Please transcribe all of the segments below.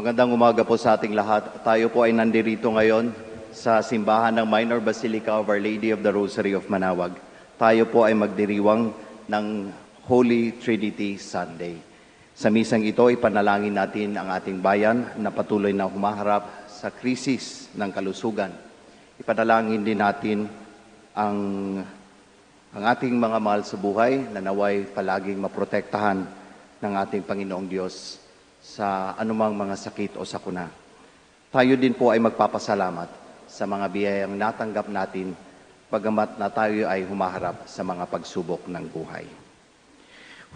Magandang umaga po sa ating lahat. Tayo po ay nandirito ngayon sa simbahan ng Minor Basilica of Our Lady of the Rosary of Manaoag. Tayo po ay magdiriwang ng Holy Trinity Sunday. Sa misang ito, ipanalangin natin ang ating bayan na patuloy na humaharap sa krisis ng kalusugan. Ipanalangin din natin ang ating mga mahal sa buhay na naway palaging maprotektahan ng ating Panginoong Diyos sa anumang mga sakit o sakuna. Tayo din po ay magpapasalamat sa mga biyayang natanggap natin bagamat na tayo ay humaharap sa mga pagsubok ng buhay.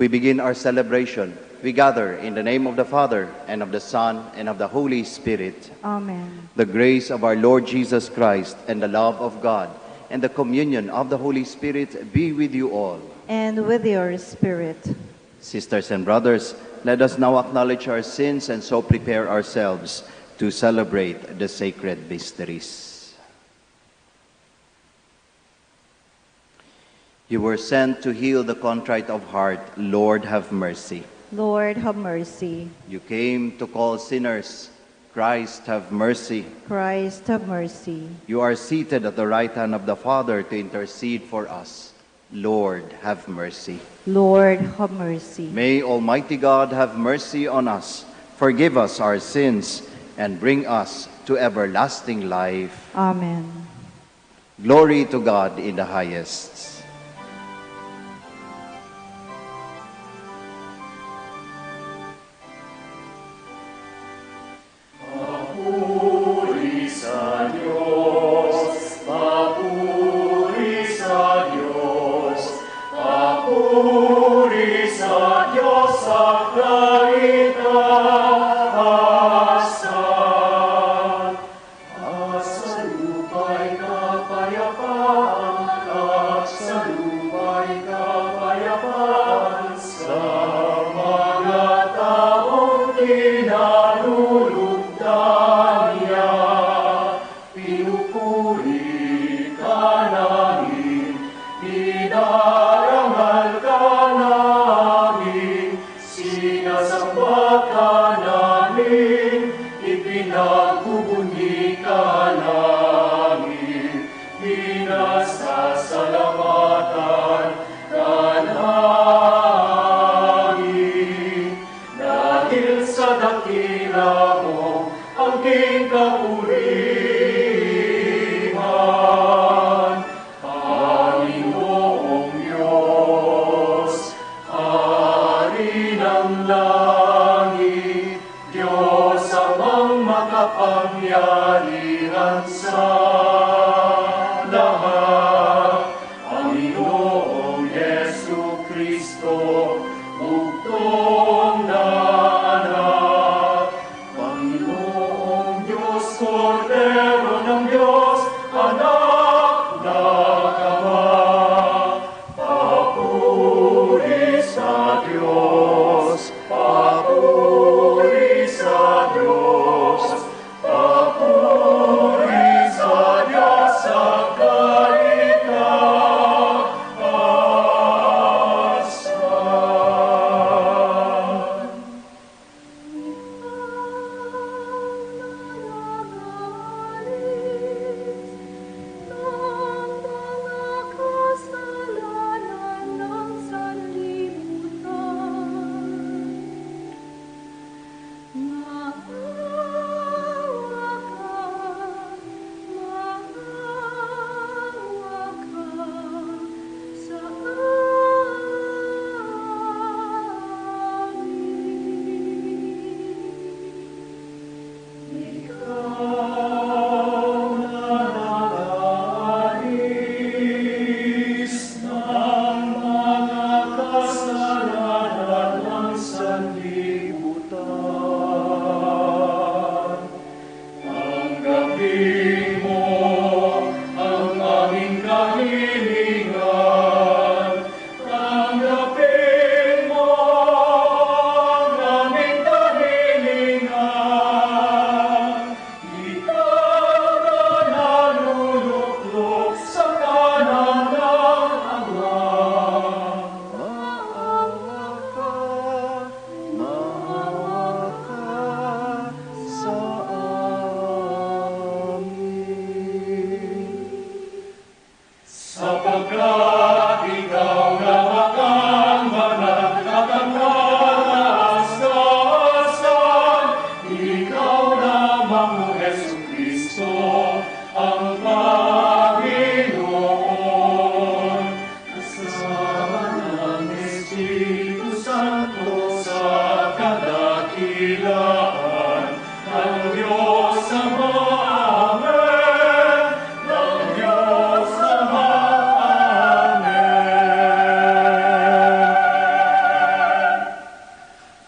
We begin our celebration. We gather in the name of the Father, and of the Son, and of the Holy Spirit. Amen. The grace of our Lord Jesus Christ, and the love of God, and the communion of the Holy Spirit be with you all. And with your spirit. Sisters and brothers, let us now acknowledge our sins and so prepare ourselves to celebrate the sacred mysteries. You were sent to heal the contrite of heart. Lord, have mercy. Lord, have mercy. You came to call sinners. Christ, have mercy. Christ, have mercy. You are seated at the right hand of the Father to intercede for us. Lord, have mercy. Lord, have mercy. May Almighty God have mercy on us, forgive us our sins, and bring us to everlasting life. Amen. Glory to God in the highest.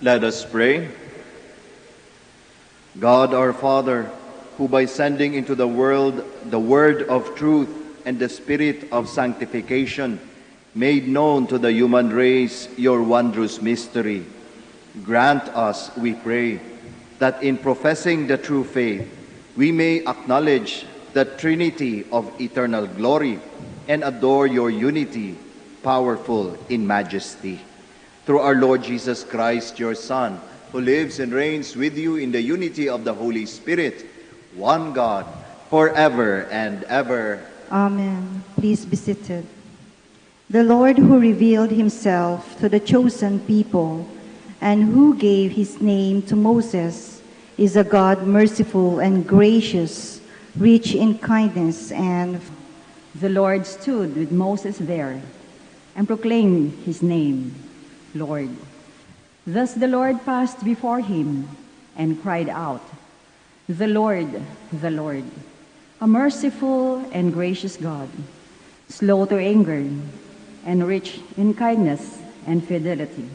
Let us pray. God our Father, who by sending into the world the word of truth and the spirit of sanctification, made known to the human race your wondrous mystery, grant us, we pray, that in professing the true faith, we may acknowledge the Trinity of eternal glory and adore your unity, powerful in majesty. Through our Lord Jesus Christ, your Son, who lives and reigns with you in the unity of the Holy Spirit, one God, forever and ever. Amen. Please be seated. The Lord who revealed himself to the chosen people and who gave his name to Moses is a God merciful and gracious, rich in kindness and... The Lord stood with Moses there and proclaimed his name, Lord. Thus the Lord passed before him and cried out, the Lord, a merciful and gracious God, slow to anger and rich in kindness and fidelity.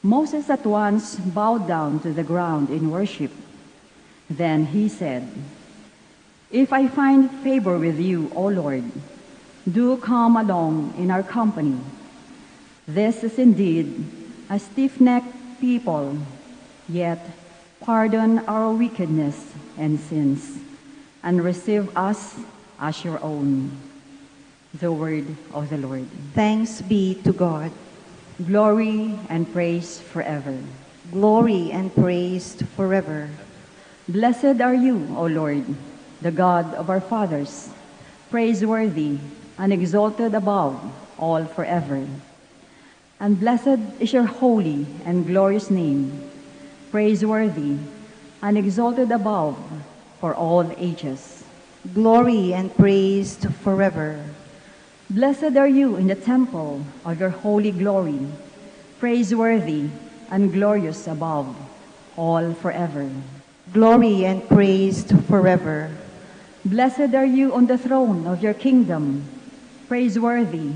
Moses at once bowed down to the ground in worship. Then he said, if I find favor with you, O Lord, do come along in our company. This is indeed a stiff-necked people, yet pardon our wickedness and sins, and receive us as your own. The word of the Lord. Thanks be to God. Glory and praise forever. Glory and praise forever. Blessed are you, O Lord, the God of our fathers, praiseworthy and exalted above all forever. And blessed is your holy and glorious name, praiseworthy and exalted above for all ages. Glory and praise forever. Blessed are you in the temple of your holy glory, praiseworthy and glorious above all forever. Glory and praise forever. Blessed are you on the throne of your kingdom, praiseworthy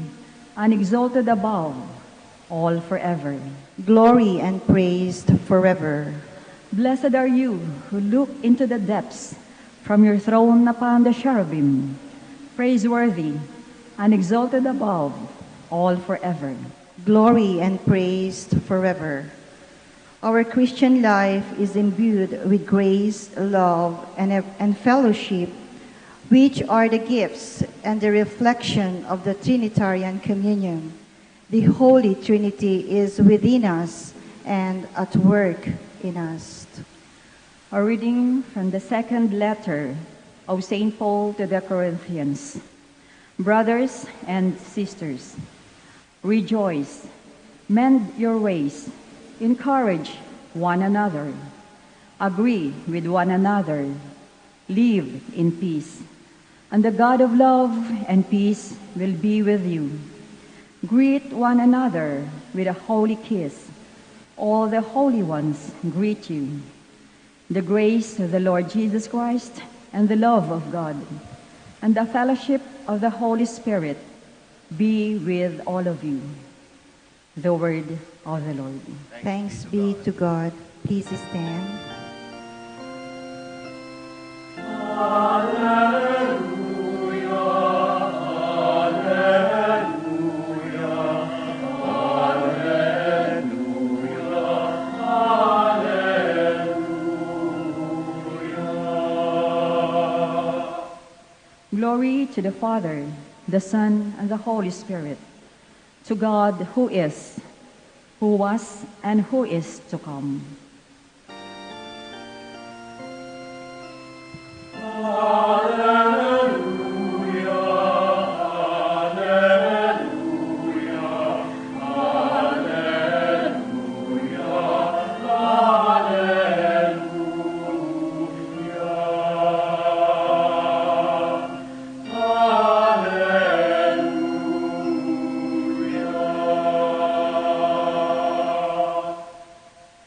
and exalted above all forever. Glory and praise forever. Blessed are you who look into the depths from your throne upon the cherubim, praiseworthy and exalted above all forever. Glory and praise forever. Our Christian life is imbued with grace, love, and fellowship, which are the gifts and the reflection of the Trinitarian communion. The Holy Trinity is within us and at work in us. A reading from the second letter of St. Paul to the Corinthians. Brothers and sisters, rejoice, mend your ways, encourage one another, agree with one another, live in peace, and the God of love and peace will be with you. Greet one another with a holy kiss. All the holy ones greet you. The grace of the Lord Jesus Christ and the love of God and the fellowship of the Holy Spirit be with all of you. The word of the Lord. Thanks be to God. Please stand. Glory to the Father, the Son, and the Holy Spirit. To God who is, who was, and who is to come.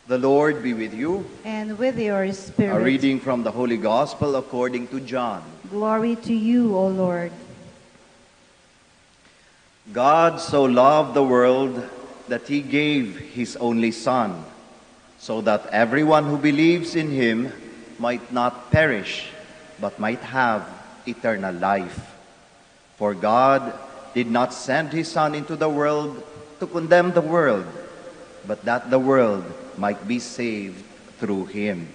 The Lord be with you. And with your spirit. A reading from the Holy Gospel according to John. Glory to you, O Lord. God so loved the world that he gave his only Son, so that everyone who believes in him might not perish, but might have eternal life. For God did not send his Son into the world to condemn the world, but that the world might be saved through him.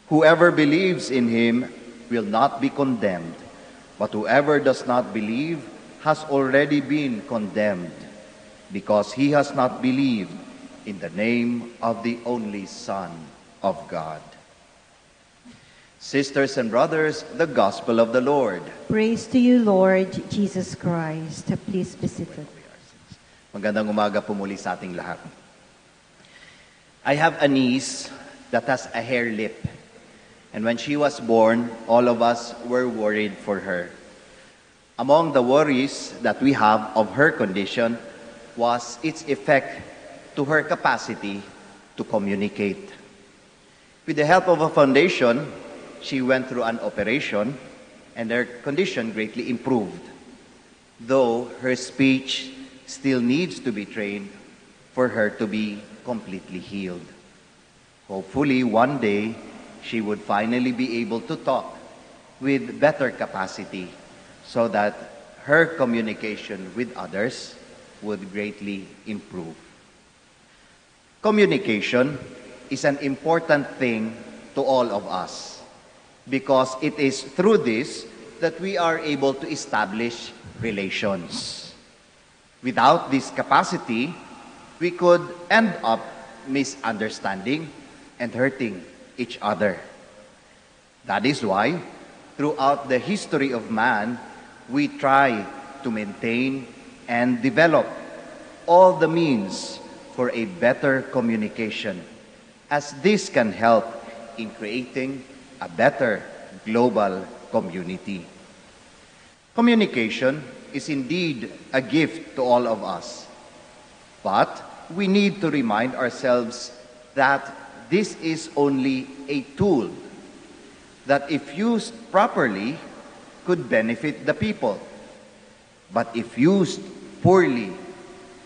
Whoever believes in him will not be condemned, but whoever does not believe has already been condemned, because he has not believed in the name of the only Son of God. Sisters and brothers, the Gospel of the Lord. Praise to you, Lord Jesus Christ. Please be seated. Magandang umaga po muli sa ating lahat. I have a niece that has a hair lip. And when she was born, all of us were worried for her. Among the worries that we have of her condition was its effect to her capacity to communicate. With the help of a foundation, she went through an operation and her condition greatly improved, though her speech still needs to be trained for her to be completely healed. Hopefully, one day, she would finally be able to talk with better capacity so that her communication with others would greatly improve. Communication is an important thing to all of us because it is through this that we are able to establish relations. Without this capacity, we could end up misunderstanding and hurting each other. That is why, throughout the history of man, we try to maintain and develop all the means for a better communication, as this can help in creating a better global community. Communication is indeed a gift to all of us, but we need to remind ourselves that this is only a tool that, if used properly, could benefit the people, but if used poorly,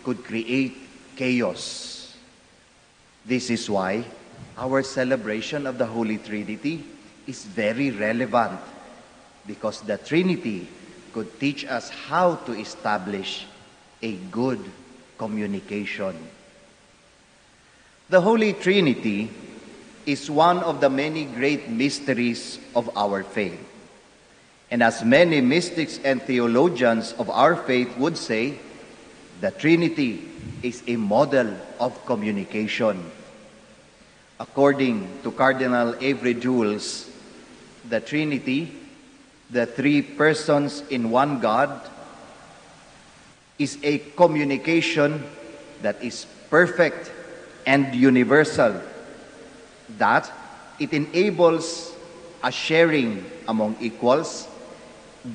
could create chaos. This is why our celebration of the Holy Trinity is very relevant, because the Trinity could teach us how to establish a good communication. The Holy Trinity is one of the many great mysteries of our faith. And as many mystics and theologians of our faith would say, the Trinity is a model of communication. According to Cardinal Avery Jules, the Trinity, the three persons in one God, is a communication that is perfect and universal, that it enables a sharing among equals,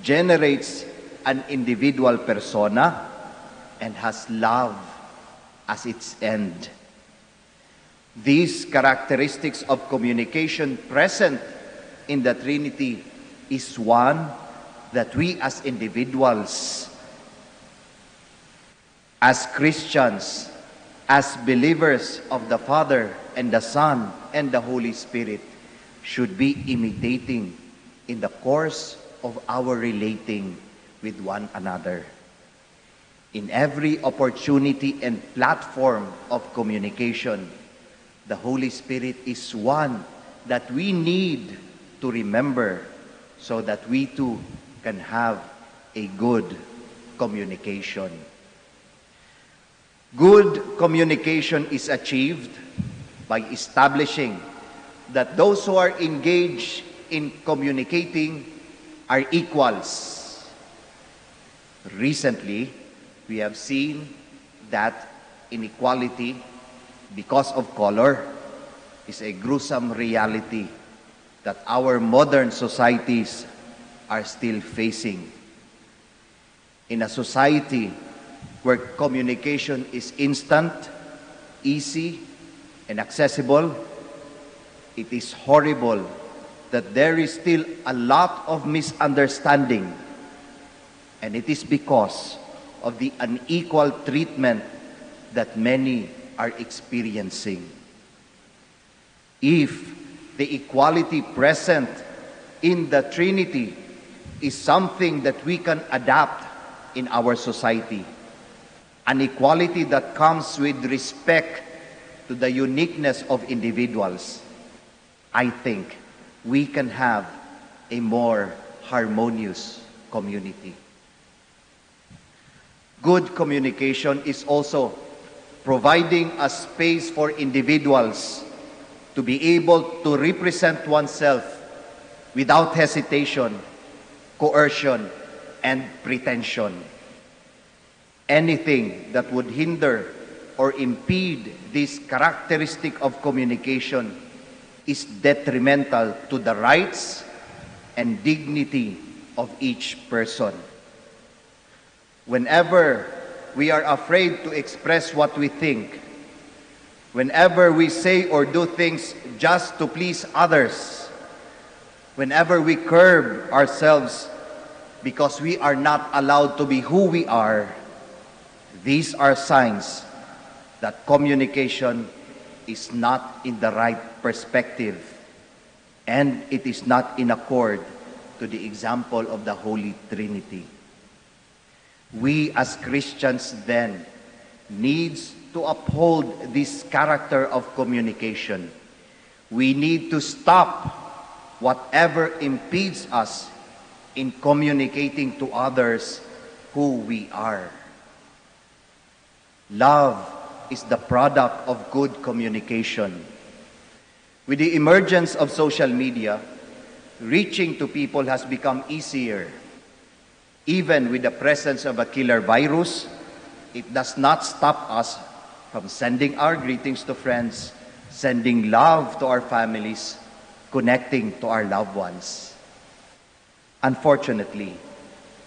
generates an individual persona, and has love as its end. These characteristics of communication present in the Trinity is one that we as individuals, as Christians, as believers of the Father and the Son and the Holy Spirit, should be imitating in the course of our relating with one another. In every opportunity and platform of communication, the Holy Spirit is one that we need to remember so that we too can have a good communication. Good communication is achieved by establishing that those who are engaged in communicating are equals. Recently, we have seen that inequality because of color is a gruesome reality that our modern societies are still facing. In a society where communication is instant, easy, and accessible, it is horrible that there is still a lot of misunderstanding, and it is because of the unequal treatment that many are experiencing. If the equality present in the Trinity is something that we can adapt in our society, an equality that comes with respect to the uniqueness of individuals, I think we can have a more harmonious community. Good communication is also providing a space for individuals to be able to represent oneself without hesitation, coercion, and pretension. Anything that would hinder or impede this characteristic of communication is detrimental to the rights and dignity of each person. Whenever we are afraid to express what we think, whenever we say or do things just to please others, whenever we curb ourselves because we are not allowed to be who we are, these are signs that communication is not in the right perspective and it is not in accord to the example of the Holy Trinity. We as Christians then needs to uphold this character of communication. We need to stop whatever impedes us in communicating to others who we are. Love is the product of good communication. With the emergence of social media, reaching to people has become easier. Even with the presence of a killer virus, it does not stop us from sending our greetings to friends, sending love to our families, connecting to our loved ones. Unfortunately,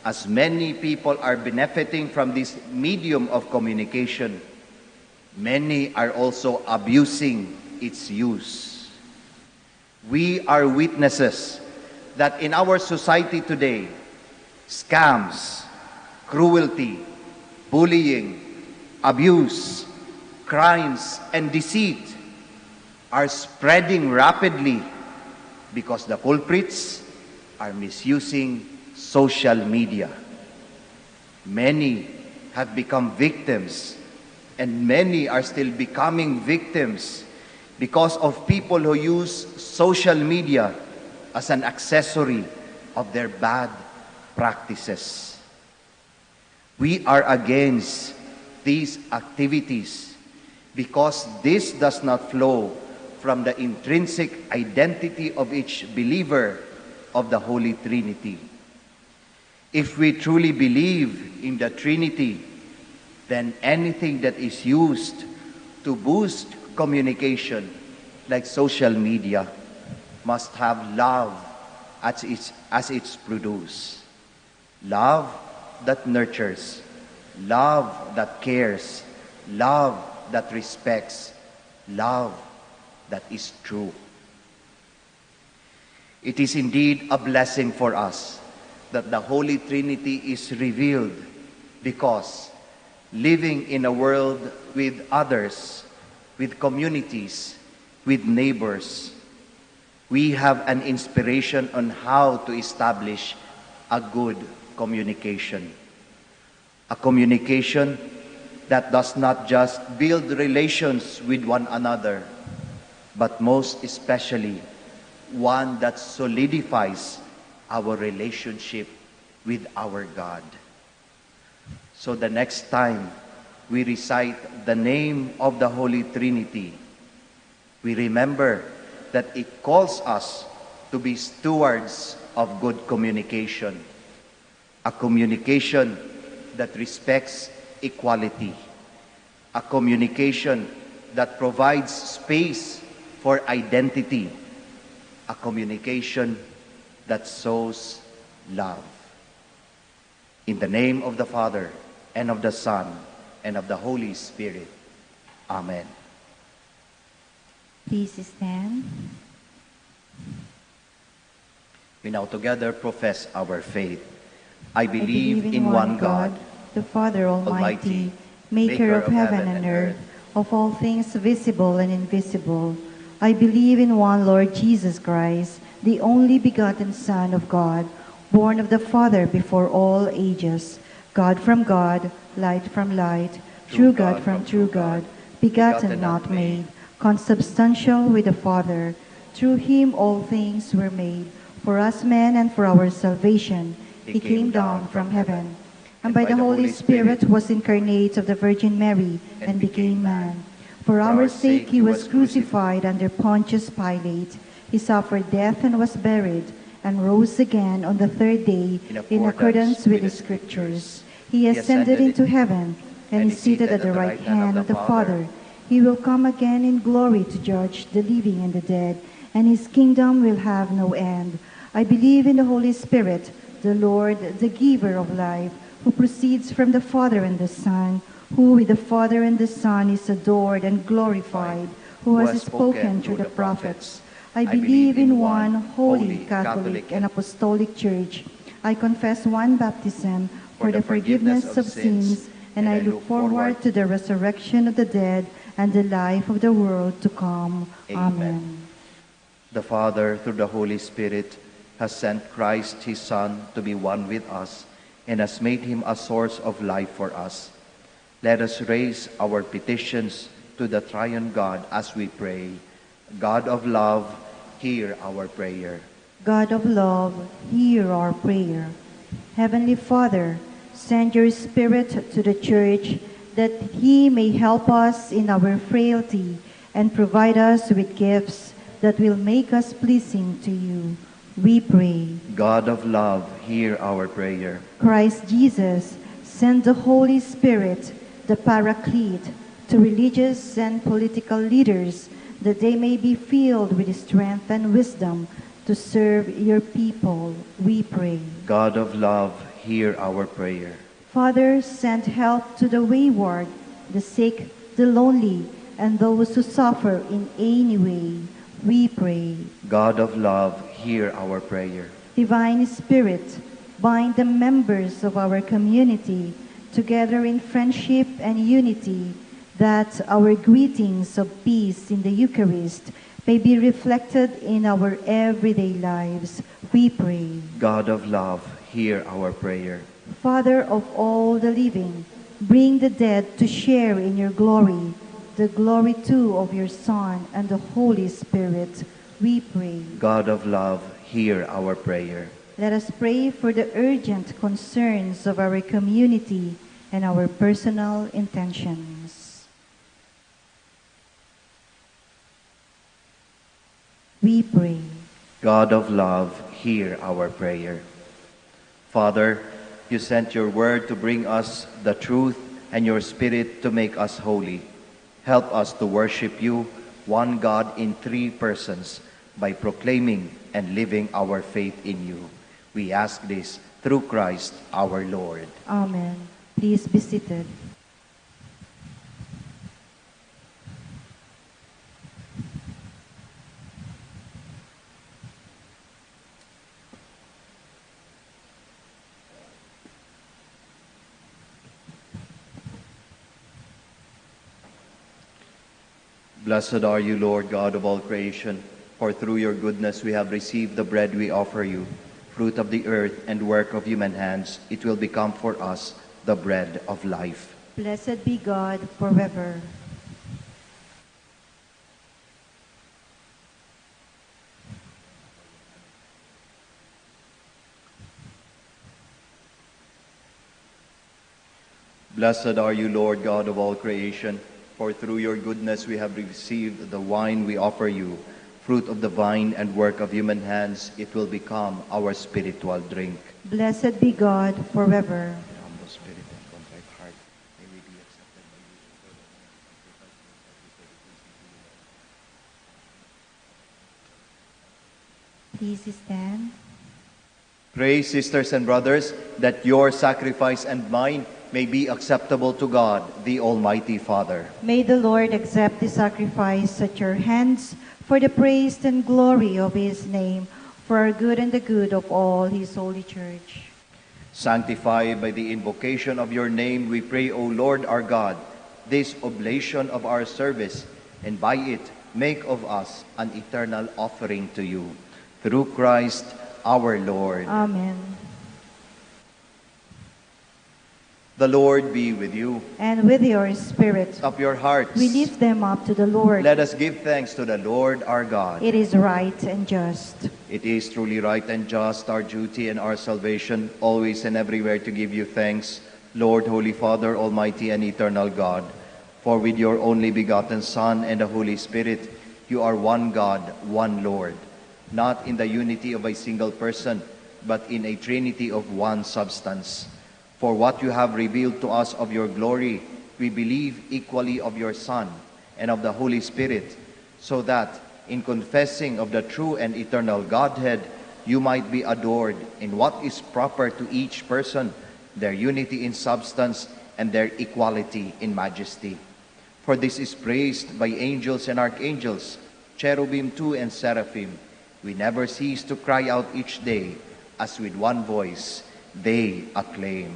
as many people are benefiting from this medium of communication, many are also abusing its use. We are witnesses that in our society today, scams, cruelty, bullying, abuse, crimes, and deceit are spreading rapidly because the culprits are misusing social media. Many have become victims, and many are still becoming victims because of people who use social media as an accessory of their bad practices. We are against these activities because this does not flow from the intrinsic identity of each believer of the Holy Trinity. If we truly believe in the Trinity, then anything that is used to boost communication, like social media, must have love as its produce. Love that nurtures, love that cares, love that respects, love that is true. It is indeed a blessing for us that the Holy Trinity is revealed because living in a world with others, with communities, with neighbors, we have an inspiration on how to establish a good communication. A communication that does not just build relations with one another, but most especially one that solidifies our relationship with our God. So the next time we recite the name of the Holy Trinity, we remember that it calls us to be stewards of good communication, a communication that respects equality, a communication that provides space for identity, a communication that sows love. In the name of the Father, and of the Son, and of the Holy Spirit. Amen. Please stand. We now together profess our faith. I believe in one God, the Father Almighty, maker of heaven and earth, of all things visible and invisible. I believe in one Lord Jesus Christ, the only begotten Son of God, born of the Father before all ages, God from God, light from light, true God from true God, begotten, not made, consubstantial with the Father. Through him all things were made. For us men and for our salvation, he came down from heaven, and by the Holy Spirit was incarnate of the Virgin Mary and became man. For our sake he was crucified under Pontius Pilate. He suffered death and was buried, and rose again on the third day in accordance with the Scriptures. He ascended into heaven and is seated at the right hand of the Father. He will come again in glory to judge the living and the dead, and his kingdom will have no end. I believe in the Holy Spirit, the Lord, the giver of life, who proceeds from the Father and the Son, who with the Father and the Son is adored and glorified, who has spoken through the prophets. I believe in one holy, Catholic, and Apostolic Church. I confess one baptism for the forgiveness of sins, and I look forward to the resurrection of the dead and the life of the world to come. Amen. The Father, through the Holy Spirit, has sent Christ, his Son, to be one with us, and has made him a source of life for us. Let us raise our petitions to the triune God as we pray. God of love, hear our prayer. God of love, hear our prayer. Heavenly Father, send your Spirit to the Church that he may help us in our frailty and provide us with gifts that will make us pleasing to you. We pray. God of love, hear our prayer. Christ Jesus, send the Holy Spirit, the Paraclete, to religious and political leaders, that they may be filled with strength and wisdom to serve your people. We pray. God of love, hear our prayer. Father, send help to the wayward, the sick, the lonely, and those who suffer in any way. We pray. God of love, hear our prayer. Divine Spirit, bind the members of our community together in friendship and unity, that our greetings of peace in the Eucharist may be reflected in our everyday lives. We pray. God of love, hear our prayer. Father of all the living, bring the dead to share in your glory, the glory too of your Son and the Holy Spirit. We pray. God of love, hear our prayer. Let us pray for the urgent concerns of our community and our personal intentions. We pray. God of love, hear our prayer. Father, you sent your word to bring us the truth and your Spirit to make us holy. Help us to worship you, one God in three persons, by proclaiming and living our faith in you. We ask this through Christ our Lord. Amen. Please be seated. Blessed are you, Lord God of all creation, for through your goodness we have received the bread we offer you, fruit of the earth and work of human hands. It will become for us the bread of life. Blessed be God forever. Blessed are you, Lord God of all creation, for through your goodness we have received the wine we offer you, fruit of the vine and work of human hands. It will become our spiritual drink. Blessed be God forever. Humble spirit and contrite heart, may we be accepted by you. Please stand. Pray, sisters and brothers, that your sacrifice and mine may be acceptable to God, the Almighty Father. May the Lord accept the sacrifice at your hands for the praise and glory of his name, for our good and the good of all his holy church. Sanctified by the invocation of your name, we pray, O Lord our God, this oblation of our service, and by it make of us an eternal offering to you. Through Christ our Lord. Amen. The Lord be with you. And with your spirit, Up your hearts. we lift them up to the Lord. Let us give thanks to the Lord our God. It is right and just. It is truly right and just, our duty and our salvation, always and everywhere to give you thanks, Lord, Holy Father, Almighty and eternal God. For with your only begotten Son and the Holy Spirit, you are one God, one Lord, not in the unity of a single person, but in a trinity of one substance. For what you have revealed to us of your glory, we believe equally of your Son and of the Holy Spirit, so that, in confessing of the true and eternal Godhead, you might be adored in what is proper to each person, their unity in substance and their equality in majesty. For this is praised by angels and archangels, cherubim too and seraphim. We never cease to cry out each day, as with one voice they acclaim.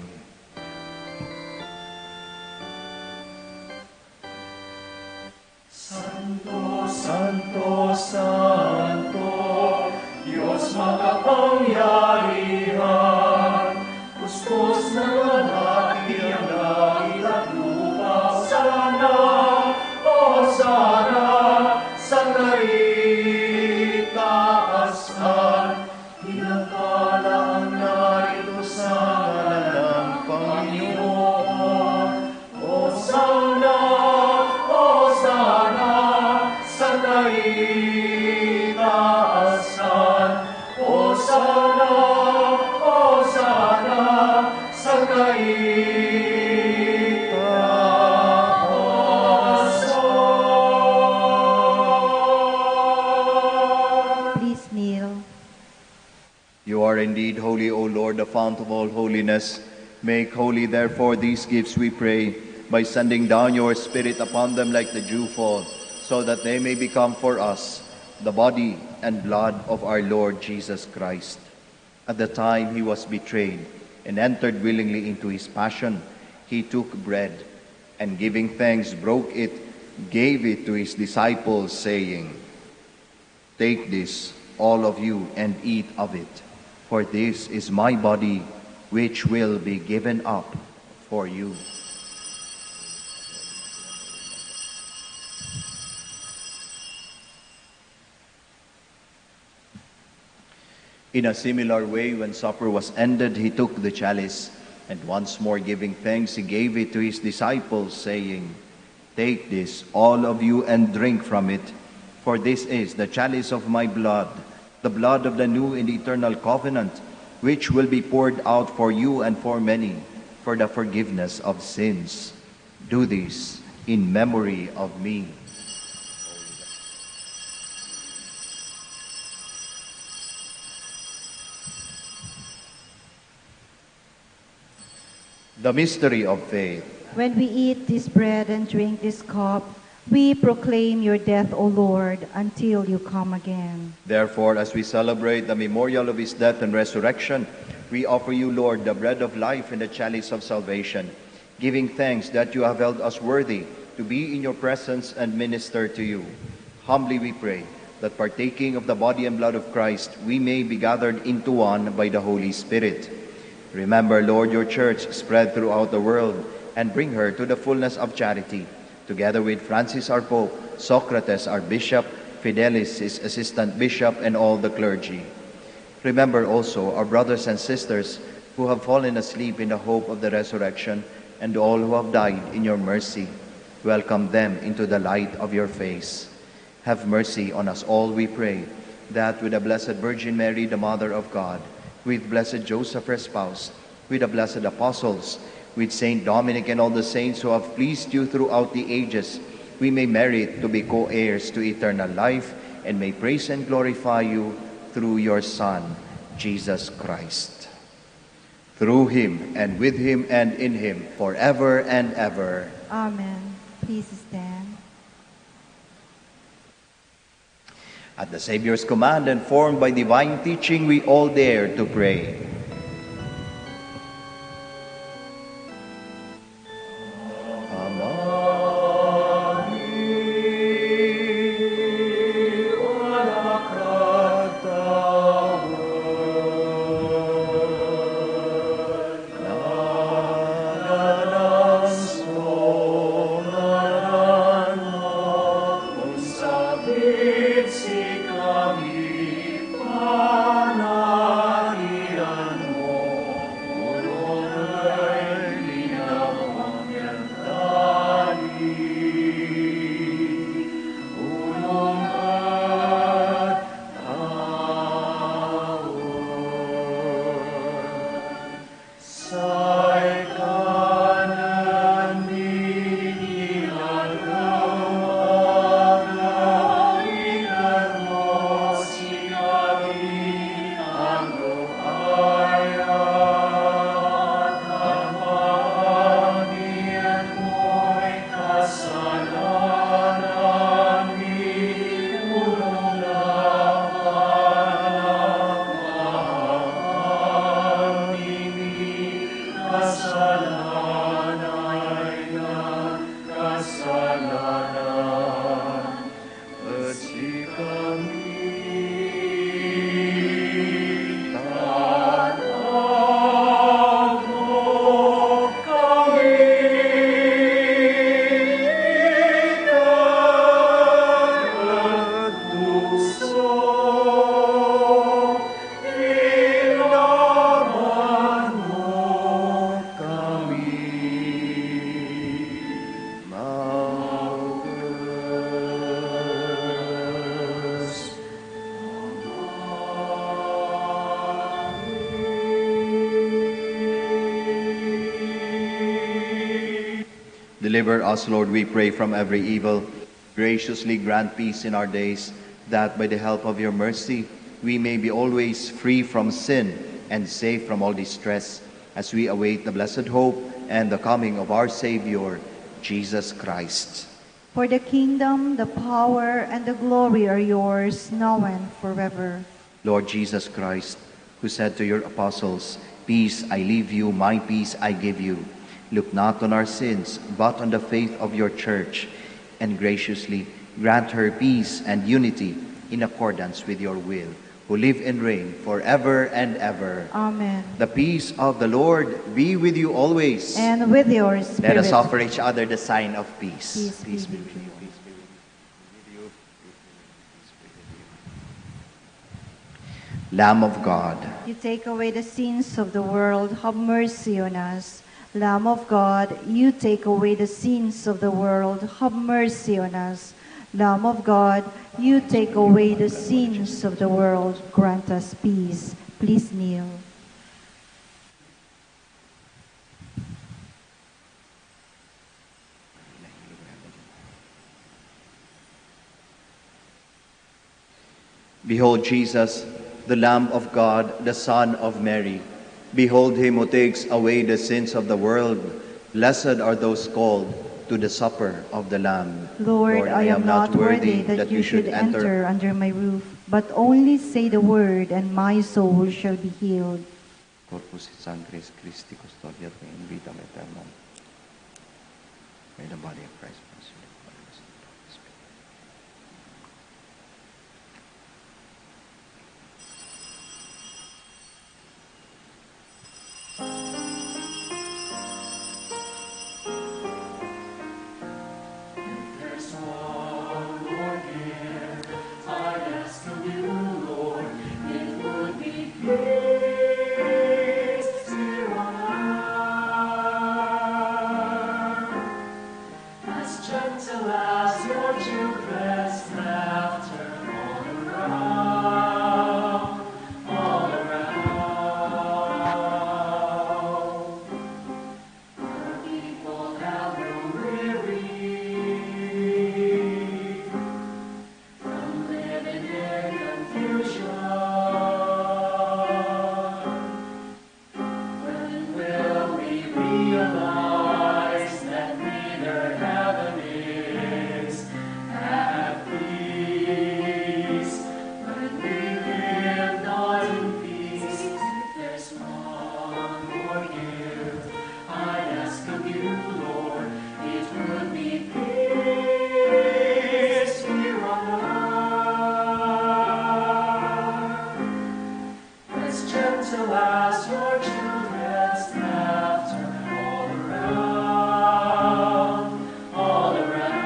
Santo, Santo, Santo, Diyos makapangyarihan, kuskus na lalaki ang langit at lupa. Sana, o sana, sa kaitaasan, hinakala ang narito sa ngalan ng Panginoon. O sana, sa kaitaasan. O sana, sa kaitaasan. Please kneel. You are indeed holy, O Lord, the fount of all holiness. Make holy, therefore, these gifts, we pray, by sending down your Spirit upon them like the dewfall, so that they may become for us the body and blood of our Lord Jesus Christ. At the time he was betrayed and entered willingly into his passion, he took bread, and giving thanks, broke it, gave it to his disciples, saying, "Take this, all of you, and eat of it, for this is my body, which will be given up for you." In a similar way, when supper was ended, he took the chalice, and once more giving thanks, he gave it to his disciples, saying, "Take this, all of you, and drink from it, for this is the chalice of my blood, the blood of the new and eternal covenant, which will be poured out for you and for many, for the forgiveness of sins. Do this in memory of me." The mystery of faith. When we eat this bread and drink this cup, we proclaim your death, O Lord, until you come again. Therefore, as we celebrate the memorial of his death and resurrection, we offer you, Lord, the bread of life and the chalice of salvation, giving thanks that you have held us worthy to be in your presence and minister to you. Humbly we pray that partaking of the body and blood of Christ, we may be gathered into one by the Holy Spirit. Remember, Lord, your church spread throughout the world, and bring her to the fullness of charity, together with Francis our Pope, Socrates our Bishop, Fidelis his Assistant Bishop, and all the clergy. Remember also our brothers and sisters who have fallen asleep in the hope of the resurrection, and all who have died in your mercy. Welcome them into the light of your face. Have mercy on us all, we pray, that with the Blessed Virgin Mary, the Mother of God, with Blessed Joseph, her spouse, with the blessed apostles, with Saint Dominic and all the saints who have pleased you throughout the ages, we may merit to be co-heirs to eternal life, and may praise and glorify you through your Son, Jesus Christ. Through him, and with him, and in him, forever and ever. Amen. Please stand. At the Savior's command and formed by divine teaching, we all dare to pray. Deliver us, Lord, we pray, from every evil. Graciously grant peace in our days, that by the help of your mercy we may be always free from sin and safe from all distress, as we await the blessed hope and the coming of our Savior, Jesus Christ. For the kingdom, the power, and the glory are yours, now and forever. Lord Jesus Christ, who said to your apostles, "Peace I leave you, my peace I give you," look not on our sins, but on the faith of your church, and graciously grant her peace and unity in accordance with your will, who live and reign forever and ever. Amen. The peace of the Lord be with you always. And with your spirit. Let us offer each other the sign of peace. Peace be be with with you. you. Peace be with you. Peace be with you. Lamb of God, You take away the sins of the world, have mercy on us. Lamb of God, you take away the sins of the world, have mercy on us. Lamb of God, you take away the sins of the world, grant us peace. Please kneel. behold Jesus, the Lamb of God, the Son of Mary. Behold him who takes away the sins of the world. Blessed are those called to the supper of the Lamb. Lord, I am not worthy that you should enter under my roof, but only say the word, and my soul shall be healed. Corpus et Sanctis Christi custodiat me in vitam aeternam. May the body of Christ bless you. There's one more gift I ask of you, Lord. It would be peace here on earth, as gentle as your children's laughter all around, all around. The people have grown weary from living in confusion. When will we realize that neither heaven is at peace? When we live not in peace, there's one more gift I ask of you, Lord. It would be peace here on earth, as gentle as your children's laughter all around, all around.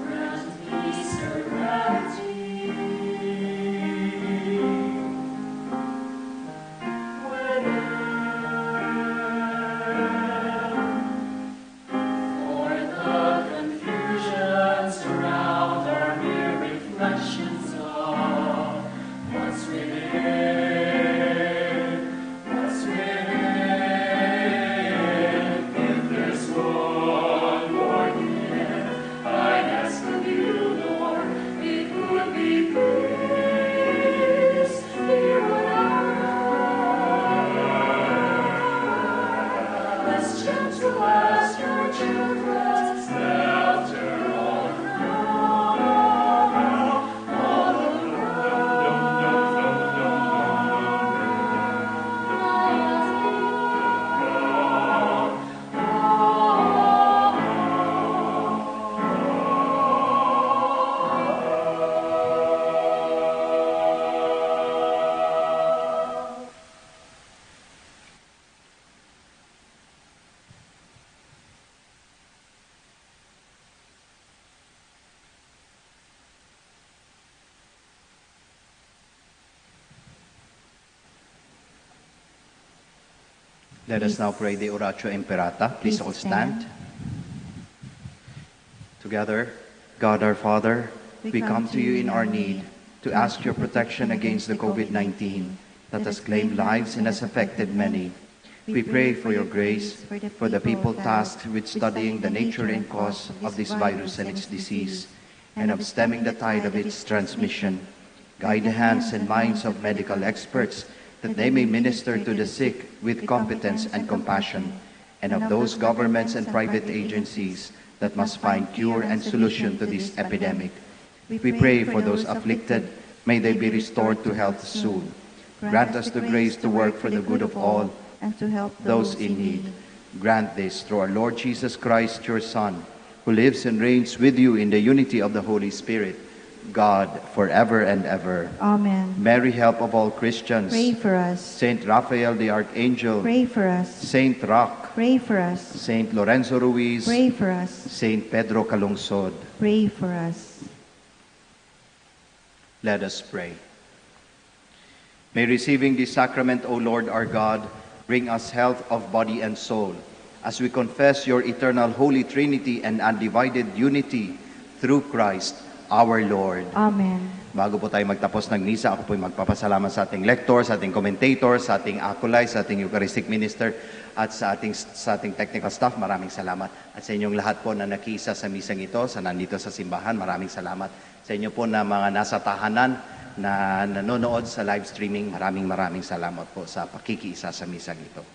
Grant peace, serenity, for the confusion surround our mere reflections of what's within, what's within. If there's one more gift I ask of you, Lord, it would be peace here on earth, as gentle as your children's laughter all around, all Let us now pray the Oratio Imperata. Please all stand. Together, God our Father, we come to you in our need to ask your protection against the COVID-19 that has claimed lives and has affected many. We pray for your grace for the people tasked with studying the nature and cause of this virus and its disease, and of stemming the tide of its transmission. Guide the hands and minds of medical experts that they may minister to the sick with competence and compassion, and of those governments and private agencies that must find cure and solution to this epidemic. We pray for those afflicted, may they be restored to health soon. Grant us the grace to work for the good of all and to help those in need. Grant this through our Lord Jesus Christ, your Son, who lives and reigns with you in the unity of the Holy Spirit, God, forever and ever. Amen. Mary, help of all Christians. Pray for us. Saint Raphael the Archangel. Pray for us. Saint Roch. Pray for us. Saint Lorenzo Ruiz. Pray for us. Saint Pedro Calungsod. Pray for us. Let us pray. May receiving this sacrament, O Lord our God, bring us health of body and soul, as we confess your eternal Holy Trinity and undivided unity through Christ our Lord. Amen. Bago po tayo magtapos ng misa, ako po ay magpapasalamat sa ating lector, sa ating commentator, sa ating acolyte, sa ating Eucharistic minister, at sa ating technical staff. Maraming salamat. At sa inyong lahat po na nakisa sa misang ito, sa nandito sa simbahan, maraming salamat. Sa inyo po na mga nasa tahanan na nanonood sa live streaming, maraming salamat po sa pakikiisa sa misang ito.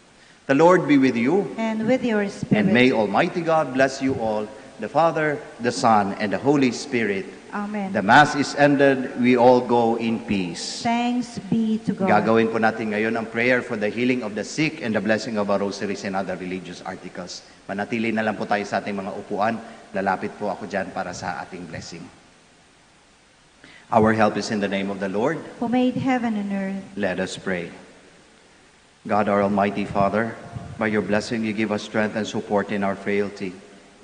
The Lord be with you. And with your spirit. And may Almighty God bless you all, the Father, the Son, and the Holy Spirit. Amen. The Mass is ended. We all go in peace. Thanks be to God. Gagawin po natin ngayon ang prayer for the healing of the sick and the blessing of our rosaries and other religious articles. Manatili na lang po tayo sa ating mga upuan. Lalapit po ako dyan para sa ating blessing. Our help is in the name of the Lord, who made heaven and earth. Let us pray. God, our Almighty Father, by your blessing you give us strength and support in our frailty.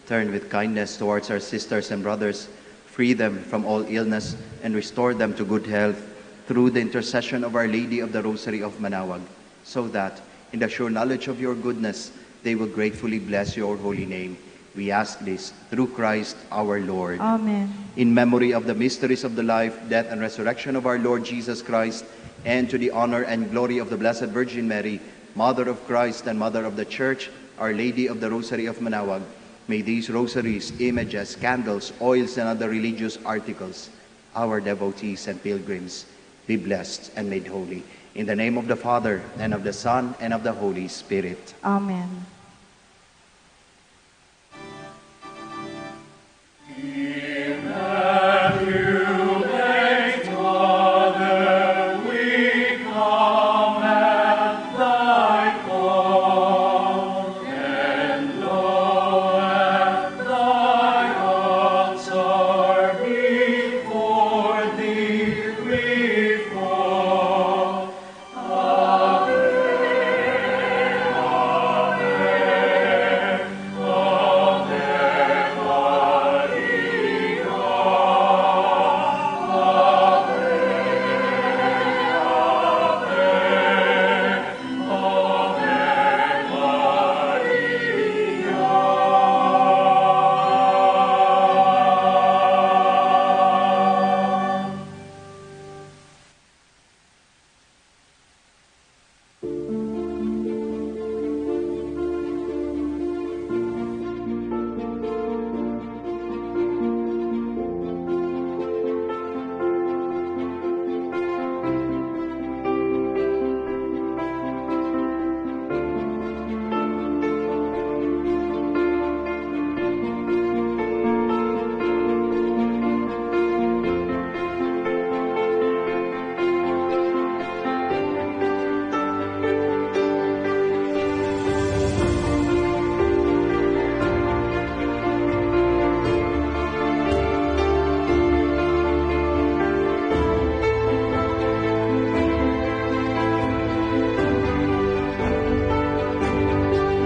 Turn with kindness towards our sisters and brothers, free them from all illness, and restore them to good health through the intercession of Our Lady of the Rosary of Manaoag, so that, in the sure knowledge of your goodness, they will gratefully bless your holy name. We ask this through Christ our Lord. Amen. In memory of the mysteries of the life, death, and resurrection of our Lord Jesus Christ, and to the honor and glory of the Blessed Virgin Mary, Mother of Christ and Mother of the Church, Our Lady of the Rosary of Manaoag, may these rosaries, images, candles, oils, and other religious articles, our devotees and pilgrims, be blessed and made holy. In the name of the Father, and of the Son, and of the Holy Spirit. Amen.